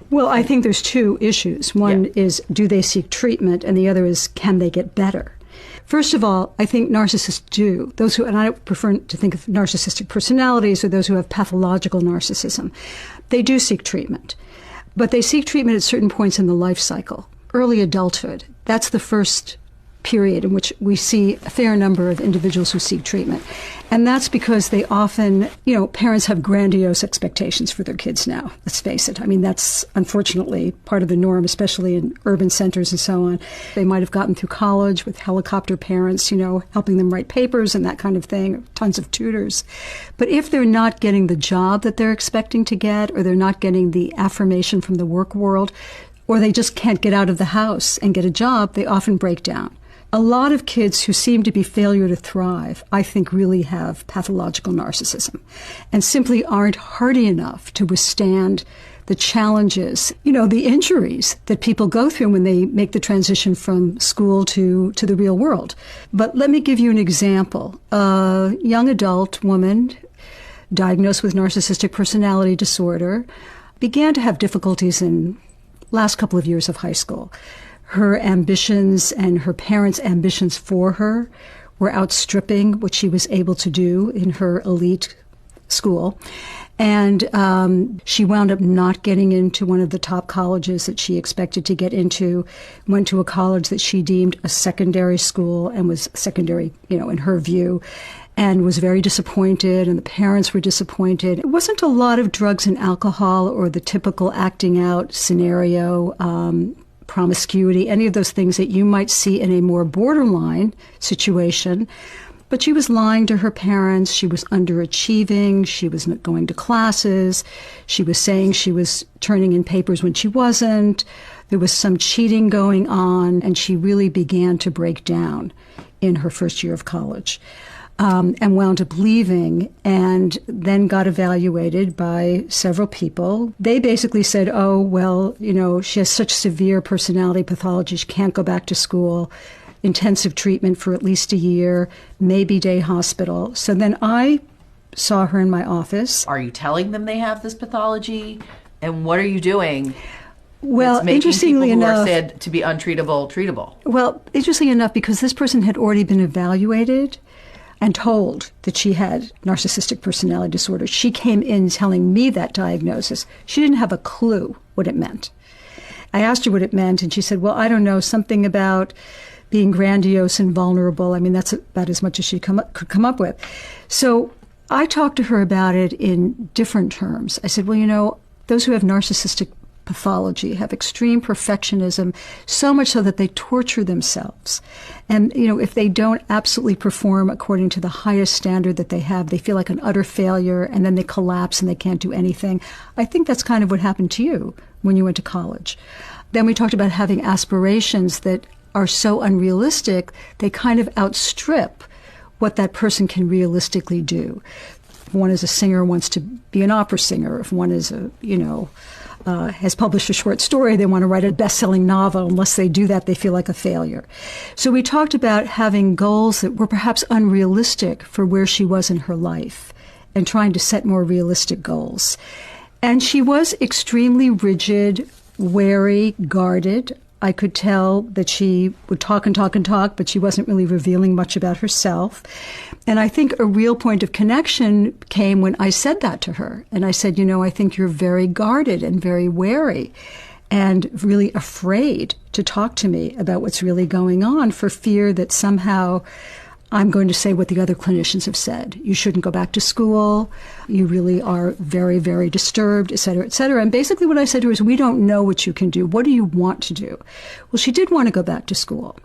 Well, I think there's two issues. One is, do they seek treatment? And the other is, can they get better? First of all, I think narcissists do. Those who, and I prefer to think of narcissistic personalities, or those who have pathological narcissism, they do seek treatment. But they seek treatment at certain points in the life cycle. Early adulthood, that's the first period in which we see a fair number of individuals who seek treatment. And that's because they often, parents have grandiose expectations for their kids now. Let's face it. I mean, that's unfortunately part of the norm, especially in urban centers and so on. They might have gotten through college with helicopter parents, helping them write papers and that kind of thing, tons of tutors. But if they're not getting the job that they're expecting to get, or they're not getting the affirmation from the work world, or they just can't get out of the house and get a job, they often break down. A lot of kids who seem to be failure to thrive, I think, really have pathological narcissism and simply aren't hardy enough to withstand the challenges, the injuries that people go through when they make the transition from school to the real world. But let me give you an example. A young adult woman diagnosed with narcissistic personality disorder began to have difficulties in last couple of years of high school. Her ambitions and her parents' ambitions for her were outstripping what she was able to do in her elite school. And she wound up not getting into one of the top colleges that she expected to get into, went to a college that she deemed a secondary school and was secondary, in her view, and was very disappointed, and the parents were disappointed. It wasn't a lot of drugs and alcohol or the typical acting out scenario, promiscuity, any of those things that you might see in a more borderline situation. But she was lying to her parents. She was underachieving. She was not going to classes. She was saying she was turning in papers when she wasn't. There was some cheating going on, and she really began to break down in her first year of college. And wound up leaving, and then got evaluated by several people. They basically said, oh, well, she has such severe personality pathology, she can't go back to school, intensive treatment for at least a year, maybe day hospital. So then I saw her in my office. Are you telling them they have this pathology? And what are you doing? Well, interestingly enough, who are said to be untreatable, treatable. Well, interestingly enough, because this person had already been evaluated and told that she had narcissistic personality disorder, she came in telling me that diagnosis. She didn't have a clue what it meant. I asked her what it meant, and she said, well, I don't know, something about being grandiose and vulnerable. I mean, that's about as much as she could come up with. So I talked to her about it in different terms. I said, well, those who have narcissistic pathology have extreme perfectionism, so much so that they torture themselves. And, if they don't absolutely perform according to the highest standard that they have, they feel like an utter failure, and then they collapse and they can't do anything. I think that's kind of what happened to you when you went to college. Then we talked about having aspirations that are so unrealistic, they kind of outstrip what that person can realistically do. If one is a singer, wants to be an opera singer. If one is has published a short story, they want to write a best-selling novel. Unless they do that, they feel like a failure. So we talked about having goals that were perhaps unrealistic for where she was in her life and trying to set more realistic goals. And she was extremely rigid, wary, guarded. I could tell that she would talk and talk and talk, but she wasn't really revealing much about herself. And I think a real point of connection came when I said that to her. And I said, I think you're very guarded and very wary and really afraid to talk to me about what's really going on, for fear that somehow I'm going to say what the other clinicians have said. You shouldn't go back to school. You really are very, very disturbed, et cetera, et cetera. And basically what I said to her is, we don't know what you can do. What do you want to do? Well, she did want to go back to school.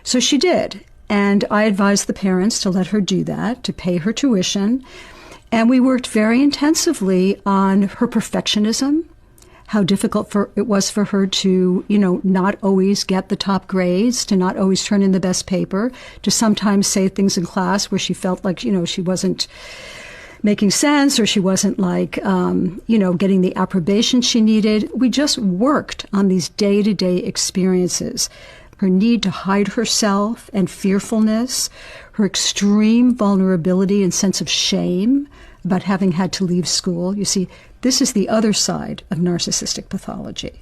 So she did. And I advised the parents to let her do that, to pay her tuition. And we worked very intensively on her perfectionism, how difficult it was for her to, not always get the top grades, to not always turn in the best paper, to sometimes say things in class where she felt like, she wasn't making sense, or she wasn't getting the approbation she needed. We just worked on these day-to-day experiences. Her need to hide herself and fearfulness, her extreme vulnerability and sense of shame about having had to leave school. You see, This is the other side of narcissistic pathology.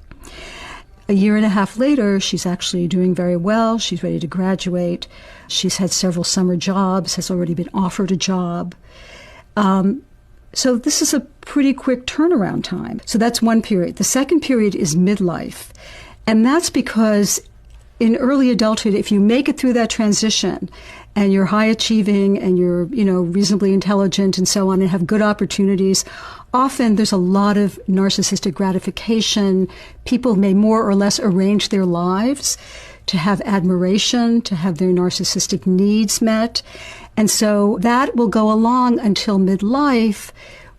A year and a half later, she's actually doing very well. She's ready to graduate. She's had several summer jobs, has already been offered a job. So this is a pretty quick turnaround time. So that's one period. The second period is midlife. And that's because in early adulthood, if you make it through that transition and you're high achieving and you're, reasonably intelligent and so on and have good opportunities, often there's a lot of narcissistic gratification. People may more or less arrange their lives to have admiration, to have their narcissistic needs met. And so that will go along until midlife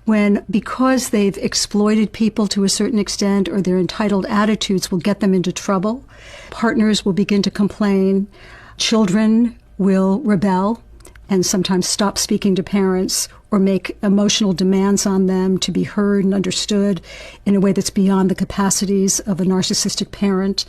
when, because they've exploited people to a certain extent or their entitled attitudes will get them into trouble, partners will begin to complain, children will rebel and sometimes stop speaking to parents or make emotional demands on them to be heard and understood in a way that's beyond the capacities of a narcissistic parent.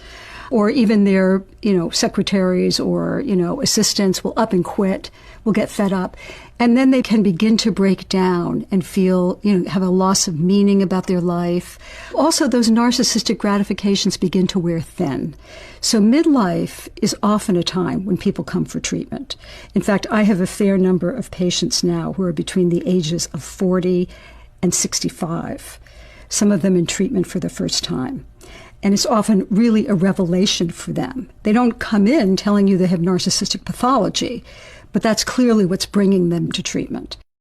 Or even their, secretaries or, assistants will up and quit, will get fed up. And then they can begin to break down and feel, have a loss of meaning about their life. Also, those narcissistic gratifications begin to wear thin. So midlife is often a time when people come for treatment. In fact, I have a fair number of patients now who are between the ages of 40 and 65, some of them in treatment for the first time. And it's often really a revelation for them. They don't come in telling you they have narcissistic pathology, but that's clearly what's bringing them to treatment.